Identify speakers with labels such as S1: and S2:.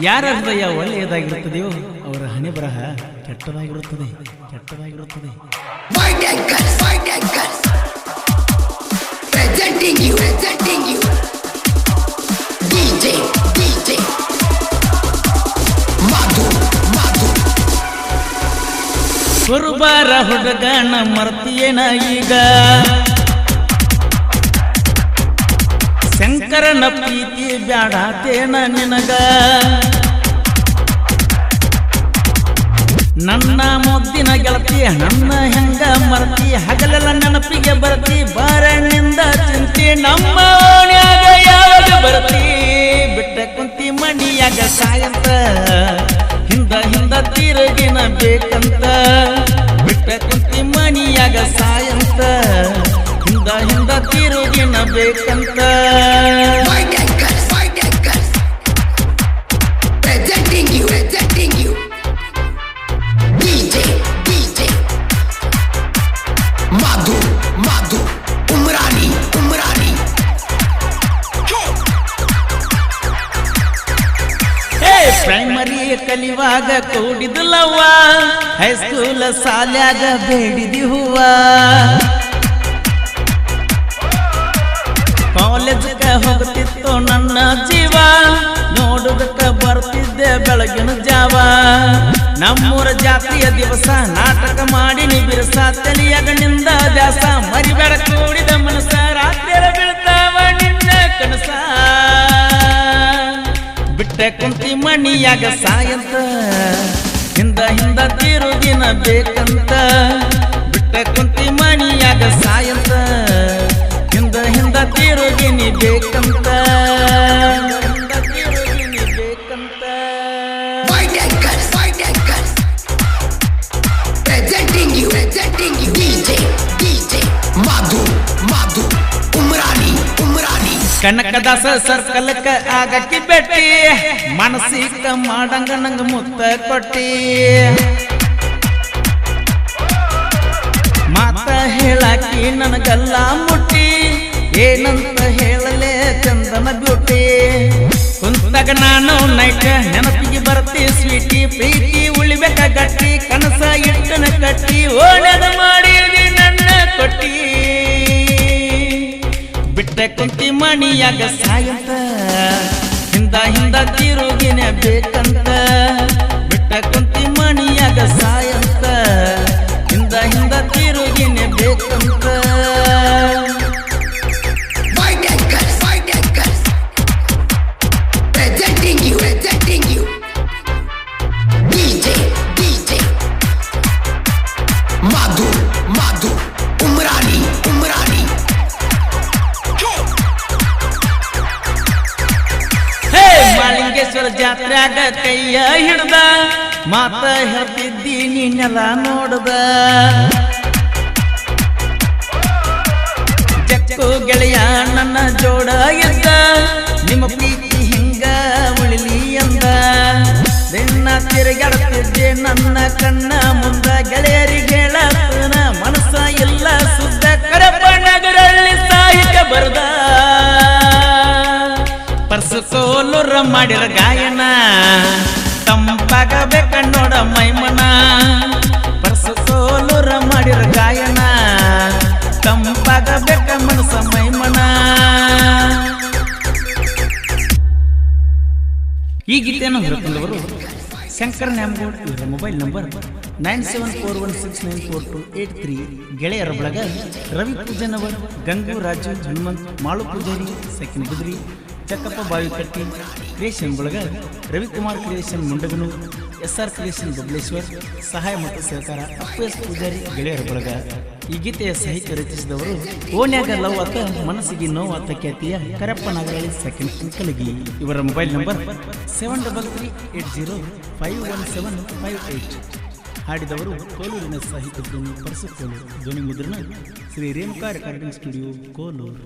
S1: ಯಾರ ಹೃದಯ ಒಳ್ಳೆಯದಾಗಿರುತ್ತದೆಯೋ ಅವರ ಹಣೆ ಬರಹ ಕೆಟ್ಟದಾಗಿರುತ್ತದೆ. ಕುರುಬಾರ ಹುಡುಗನ ಮರ್ತಿಯೇನ ಈಗ, ಶಂಕರನ ಪ್ರೀತಿ ಬ್ಯಾಡಾತೇನ ನಿನಗ, ನನ್ನ ಮುದ್ದಿನ ಗೆಳತಿ ನನ್ನ ಹೆಂಗ ಮರ್ತಿ, ಹಗಲೆಲ್ಲ ನೆನಪಿಗೆ ಬರ್ತಿ, ಬಾರನಿಂದ ಚಿಂತಿ, ನಮ್ಮ ಓಣ್ಯಾಗ ಯಾವಾಗ ಬರ್ತಿ, ಬಿಟ್ಟ ಕುಂತಿ ಮಣಿಯಾಗ ಸಾಯಂತ, ಹಿಂದ ತಿರುಗಿನ ಬೇಕಂತ, ಬಿಟ್ಟ ಕುಂತಿ ಮಣಿಯಾಗ ಸಾಯಂತ, ಹಿಂದ ತಿರುಗಿನ ಬೇಕಂತ. ಪ್ರೈಮರಿ ಕಲಿವಾಗ ಕೂಡಿದಲವ್ವ, ಹೈಸ್ಕೂಲ್ ಸಾಲ್ಯಾಗ ಬೇಡಿದಿ ಹೂವ, ಕಾಲೇಜ್ ಹೋಗುತ್ತಿತ್ತು ನನ್ನ ಜೀವ, ನೋಡುದಕ್ಕ ಬರ್ತಿದ್ದೆ ಬೆಳಗಿನ ಜಾವ, ನಮ್ಮೂರ ಜಾತಿಯ ದಿವಸ ನಾಟಕ ಮಾಡಿ ಬಿರುಸ, ತಲಿಯಾಗ ನಿಂದ ದ್ಯಾಸ, ಮರಿಬೇಡ ಕೂಡಿದ ಮನಸ, ರಾತ್ರಿ ಬೀಳ್ತಾವ ನಿನ್ನ ಕನಸ, ಬಿಟ್ಟ ಕುಂತಿ ಮಣಿಯಾಗ ಸಾಯಂತ, ಹಿಂದ ತಿರುಗಿನ ಬೇಕಂತ, ಬಿಟ್ಟ ಕುಂತಿ ಮಣಿಯಾಗ ಸಾಯಂತ, ಹಿಂದ ತಿರುಗಿನಿ ಬೇಕಂತ, ತಿರುಗಿನಿ ಬೇಕಂತ. ಕನಕದಾಸ ಸರ್ಕಲ್ಕ ಆಗಕ್ಕಿ ಬೆಟ್ಟಿ, ಮನಸ್ಸಿಕ ಮಾಡಂಗ ನಂಗ ಮುತ್ತ ಕೊಟ್ಟಿ, ಮಾತ ಹೇಳಾಕಿ ನನಗಲ್ಲ ಮುಟ್ಟಿ, ಏನಂತ ಹೇಳಲೇ ಚಂದನ ಬ್ಯೂಟಿ, ಕುಂತಾಗ ನಾನು ನೈಟ್ ನೆನಪಿಗೆ ಬರ್ತಿ ಸ್ವೀಟಿ, ಪ್ರೀತಿ ಉಳಿಬೇಕ ಗಟ್ಟಿ, ಕನಸ ಇಟ್ಟನ ಕಟ್ಟಿ, ಓಣದ ಮಾಡಿ ನನ್ನ ಕೊಟ್ಟಿ, ಬಿಟ್ಟ ಕುಂತಿ ಮಣಿಯಾಗ ಸಾಯಂತ, ಹಿಂದ ತಿರುಗಿನ ಬೇಕಂತ, ಬಿಟ್ಟ ಕುಂತಿ ಮಣಿಯಾಗ ಸಾಯಂತ, ಹಿಂದ ತಿರುಗಿನ ಬೇಕಂತ. ಮಾಲಿಂಗೇಶ್ವರ ಜಾತ್ರ್ಯಾಗ ಕೈಯ ಹಿಡ್ದ, ಮಾತ ಹೇಳ್ತಿದ್ದೀನಿ ನೆಲ ನೋಡ್ದ, ಜಕ್ಕು ಗೆಳೆಯ ನನ್ನ ಜೋಡ ಇದ್ದ, ನಿಮ್ಮ ಪ್ರೀತಿ ಹಿಂಗ ಉಳಿಲಿ ಅಂದ, ದಿನ ತಿರುಗಾಡ್ತಿದ್ದೆ ನನ್ನ ಕಣ್ಣ ಮುಂದ, ಗೆಳೆಯರಿಗೆ ಹೇಳತನ ಮನಸ್ಸ ಇಲ್ಲ ಸುದ್ದ, ಕರಪ ನಗರಲ್ಲಿ ಸಾಹಿತ್ಯ ಬರ್ದ, ಪರ್ಸೋಲುರ ಮಾಡಿರ ಗಾಯನ, ತಂಪಾಗಬೇಕ ನೋಡ ಮೈಮನ, ಪರ್ಸೋಲುರ ಮಾಡಿರ ಗಾಯನ, ತಂಪಾಗಬೇಕ ಮನಸ ಮೈಮನ. ಈ ಗೀತೆಯನ್ನು ಹೊರತಂದವರು ಶಂಕರ್ ನ್ಯಾಮಗೌಡ್, ಇವರ ಮೊಬೈಲ್ ನಂಬರ್ 9741694283, ಗೆಳೆಯರ ಬಳಗ ರವಿ ಪೂಜನವರ್, ಗಂಗು ರಾಜು, ಹನುಮಂತ್, ಮಾಳು ಪೂಜಾರಿ, ಸೆಕೆಂಡ್ ಗುದ್ರಿ, ಚಕ್ಕಪ್ಪ ಬಾವಿಕಟ್ಟಿ, ಕ್ರಿಯೇಷನ್ ಬಳಗ Ravikumar creation Mundaganu, SR creation Babaleshwar, ಸಹಾಯ ಮತ್ತು ಸಹಕಾರ FPS ಪೂಜಾರಿ, ಗೆಳೆಯರ ಬಳಗ. ಈ ಗೀತೆಯ ಸಾಹಿತ್ಯ ರಚಿಸಿದವರು ಓನ್ಯಾಗ ಲವ್ ಆತ ಮನಸ್ಸಿಗೆ ನೋವು ಆತ ಖ್ಯಾತಿಯ ಕರಪ್ಪ ನಾಗರಳ್ಳಿ, ಸೆಕೆಂಡ್ ಕಲಗಿ. ಇವರ ಮೊಬೈಲ್ ನಂಬರ್ 7338051758. ಹಾಡಿದವರು ಕೋಲೂರಿನ ಸಾಹಿತ್ಯ ಪ್ರೇಮಿ ಪರಸುಕೋಲು, ಧ್ವನಿ ಮುದ್ರಣ ಶ್ರೀ ರೇಣುಕಾ ರೆಕಾರ್ಡಿಂಗ್ ಸ್ಟುಡಿಯೋ, ಕೋಲೂರು.